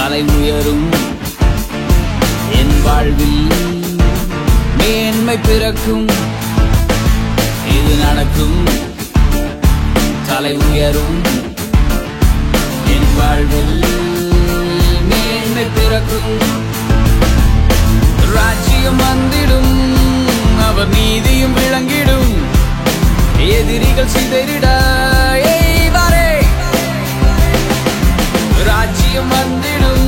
தலை உயரும் என் வாழ்வில் மேன்மை பிறக்கும் இது நடக்கும் தலை உயரும் என் வாழ்வில் மேன்மை பிறக்கும் ராஜ்யம் வந்திடும் அவர் நீதியும் விளங்கிடும் எதிரிகள் சிதறிட ராஜ்யம் வந்திடும்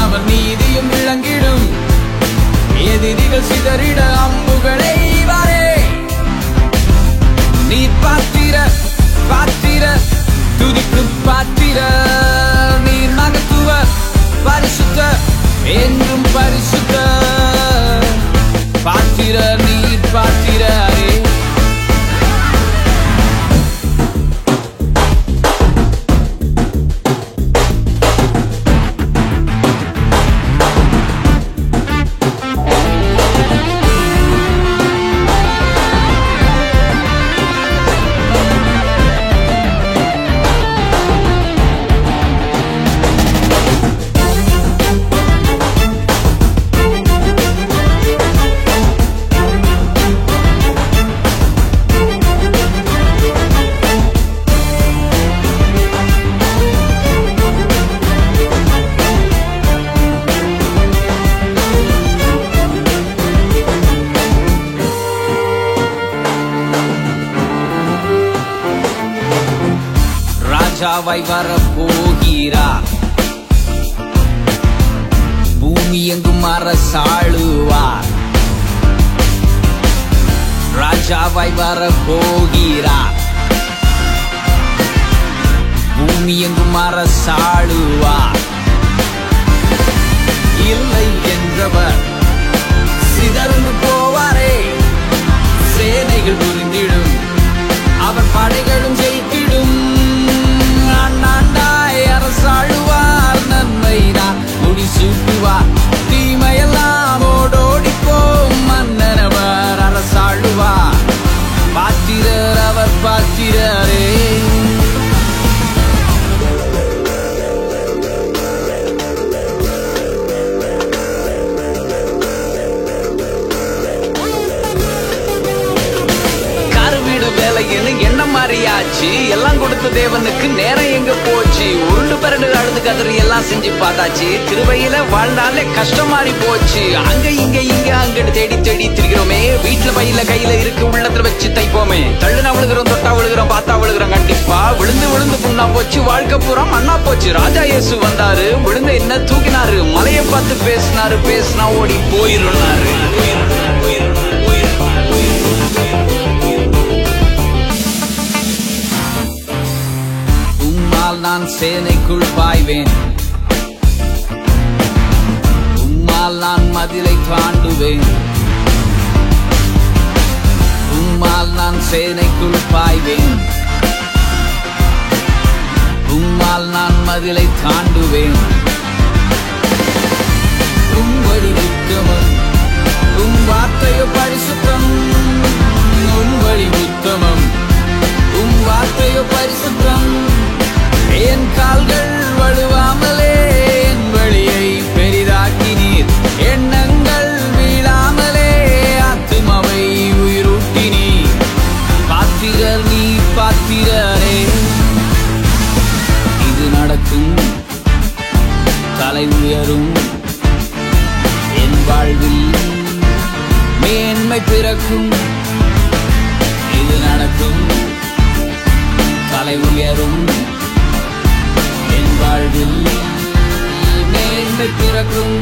அவர் நீதியும் விளங்கிடும் எதிரிகள் சிதறிட அம்புகளை வாரே நீ பாத்திர பாத்திர துதிக்கு பாத்திர நீர் மகத்துவ பரிசுத்த என்றும் பரிசுத்த பாத்திர நீர் பாத்திரரே ராஜாவாய் வரப்போகிறார் பூமி எங்கும் அரசாளுவார் ராஜாவாய் வரப்போகிறார் பூமி எங்கும் அரசாளுவார் இல்லை என்றவர் சிதறந்து போவாரே சேனைகள் புரிந்திடும் அவர் படைகளும் ஜெயித்திடும் அரசாளுவார் நன்மை தான் முடிசூட்டுவார் தீமையெல்லாம் ஓடோடிப்போம் மன்னனவர் அரசாளுவார் பாத்திரர் அவர் பாத்திரரே என்ன மாதிரியாச்சு எல்லாம் கொடுத்த தேவனுக்கு நேரம் எங்க போச்சு உருண்டு பரண்டு அழுது கதறி எல்லாம் செஞ்சு பார்த்தாச்சு திருவையில வாழ்ந்தாலே கஷ்டம் மாறி போச்சு அங்க இங்க அங்கன்னு தேடி தேடி திரிகிறோமே வீட்டுல பையில கையில இருக்கு உள்ளத்துல வச்சு தைப்போமே தள்ளுனா விழுகிறோம் தொட்டா விழுகிறோம் பார்த்தா விழுகிறோம் கண்டிப்பா விழுந்து விழுந்து புண்ணா போச்சு வாழ்க்கை பூரா மண்ணா போச்சு ராஜா இயேசு வந்தாரு விழுந்த என்ன தூக்கினாரு மலையை பார்த்து பேசினாரு பேசினா ஓடி போயிருந்தாரு நான் சேனைக்குள் பாய்வேன் உம்மால் நான் மதிலை தாண்டுவேன் உம்மால் நான் சேனைக்குள் பாய்வேன் உம்மால் நான் மதிலை தாண்டுவேன் உம்வழி உத்தமம் உம் வார்த்தையோ பரிசுத்தம் உம்வழி உத்தமம் உம் வார்த்தையோ பரிசுத்தம் என் கால்கள் வழுவாமலே என் வழியை பெரிதாக்கினீர் எண்ணங்கள் வீழாமலே ஆத்துமாவை உயிரூட்டினீர் பாத்திரர் நீ பாத்திரரே இது நடக்கும் தலை உயரும் என் வாழ்வில் மேன்மை பிறக்கும் இது நடக்கும் தலை உயரும் வாழ்வில் மேன்மை பிறக்கும்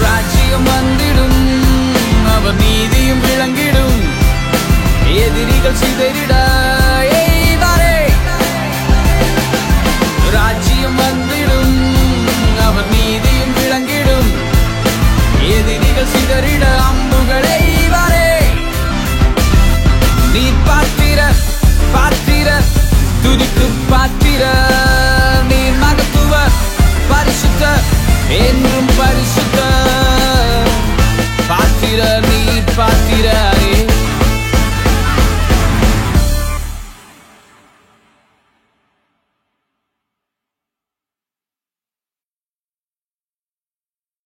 ராஜ்யம் வந்திடும் அவர் நீதியும் விளங்கிடும் எதிரிகள் சிதறிட ராஜ்யம் வந்து